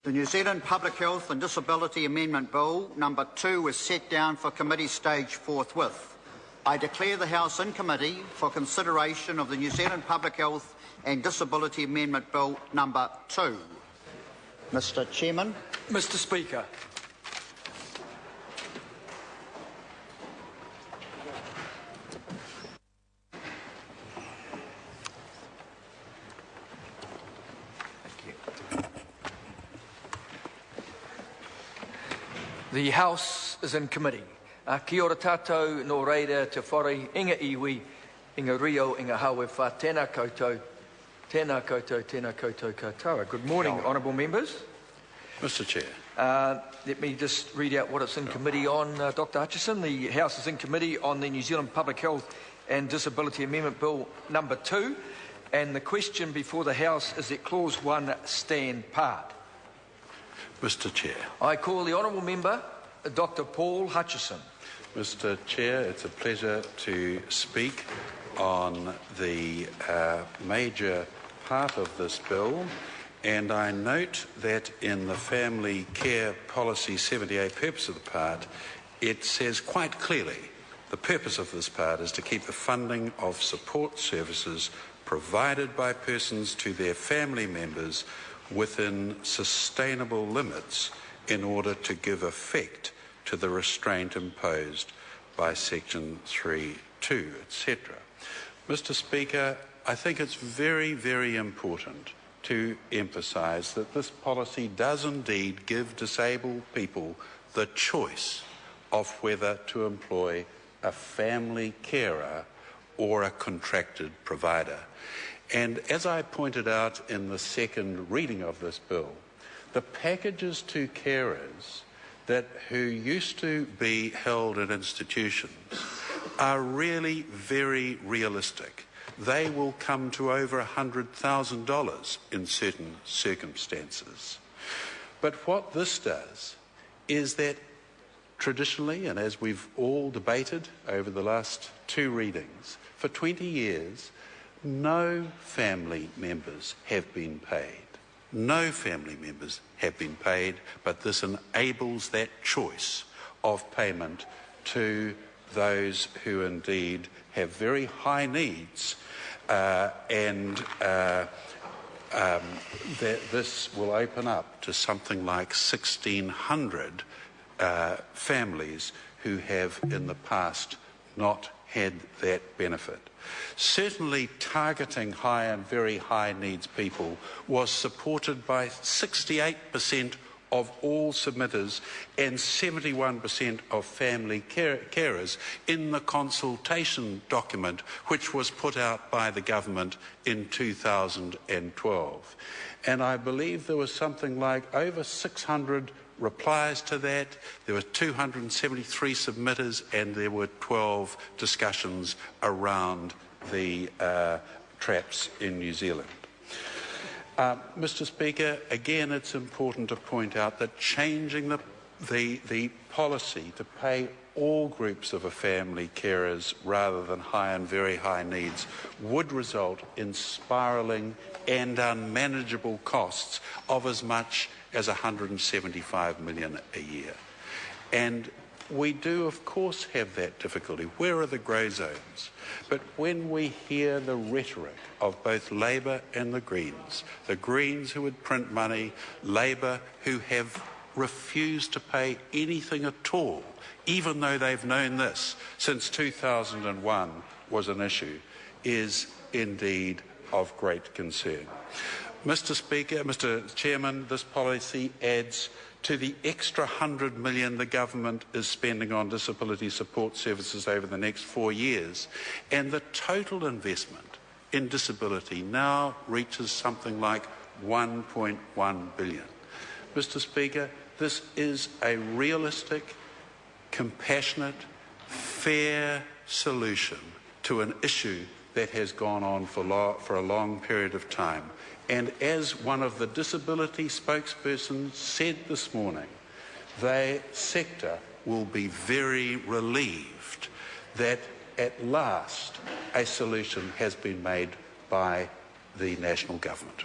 The New Zealand Public Health and Disability Amendment Bill number 2 is set down for committee stage forthwith. I declare the House in committee for consideration of the New Zealand Public Health and Disability Amendment Bill number 2. Mr. Chairman. Mr. Speaker. The House is in committee. Kia ora tātou, nō reira te whare, inga iwi, inga rio, inga hawe wha, tēnā koutou, tēnā koutou, tēnā koutou katoa. Good morning, honourable members. Mr. Chair. Let me just read out what it's in committee on, Dr. Hutchison. The House is in committee on the New Zealand Public Health and Disability Amendment Bill number 2, and the question before the House is that Clause 1 stand part. Mr. Chair. I call the honourable member, Dr. Paul Hutchison. Mr. Chair, it's a pleasure to speak on the major part of this bill, and I note that in the Family Care Policy 78 purpose of the part, it says quite clearly the purpose of this part is to keep the funding of support services provided by persons to their family members within sustainable limits in order to give effect to the restraint imposed by Section 3.2, etc. Mr. Speaker, I think it's very, very important to emphasise that this policy does indeed give disabled people the choice of whether to employ a family carer or a contracted provider. And as I pointed out in the second reading of this bill, the packages to carers who used to be held in institutions are really very realistic. They will come to over $100,000 in certain circumstances. But what this does is that traditionally, and as we've all debated over the last 2 readings, for 20 years, no family members have been paid. No family members have been paid, but this enables that choice of payment to those who indeed have very high needs, and this will open up to something like 1,600 families who have in the past not had that benefit. Certainly targeting high and very high needs people was supported by 68% of all submitters and 71% of family carers in the consultation document which was put out by the government in 2012. And I believe there was something like over 600 replies to that. There were 273 submitters and there were 12 discussions around the traps in New Zealand. Mr. Speaker, again it's important to point out that changing the policy to pay all groups of a family carers rather than high and very high needs would result in spiralling and unmanageable costs of as much as $175 million a year. And we do, of course, have that difficulty. Where are the grey zones? But when we hear the rhetoric of both Labour and the Greens who would print money, Labour who have refused to pay anything at all, even though they've known this since 2001 was an issue, is indeed of great concern. Mr. Speaker, Mr. Chairman, this policy adds to the extra $100 million the government is spending on disability support services over the next 4 years, and the total investment in disability now reaches something like $1.1 billion. Mr. Speaker, this is a realistic, compassionate, fair solution to an issue that has gone on for a long period of time. And as one of the disability spokespersons said this morning, the sector will be very relieved that at last a solution has been made by the national government.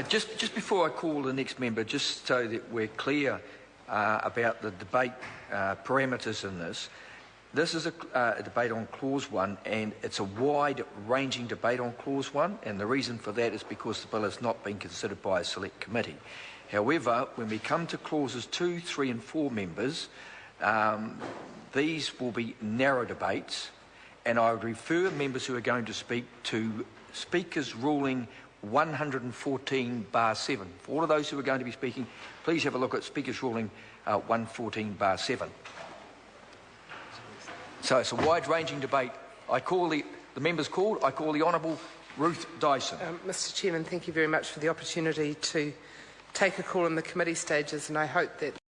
Just before I call the next member, just so that we're clear about the debate parameters in this, this is a debate on Clause 1, and it's a wide-ranging debate on Clause 1, and the reason for that is because the bill has not been considered by a select committee. However, when we come to Clauses 2, 3 and 4, members, these will be narrow debates, and I would refer members who are going to speak to Speaker's Ruling 114/7. For all of those who are going to be speaking, please have a look at Speaker's Ruling 114/7. So it's a wide-ranging debate. I call the members called. I call the Honourable Ruth Dyson. Mr. Chairman, thank you very much for the opportunity to take a call in the committee stages, and I hope that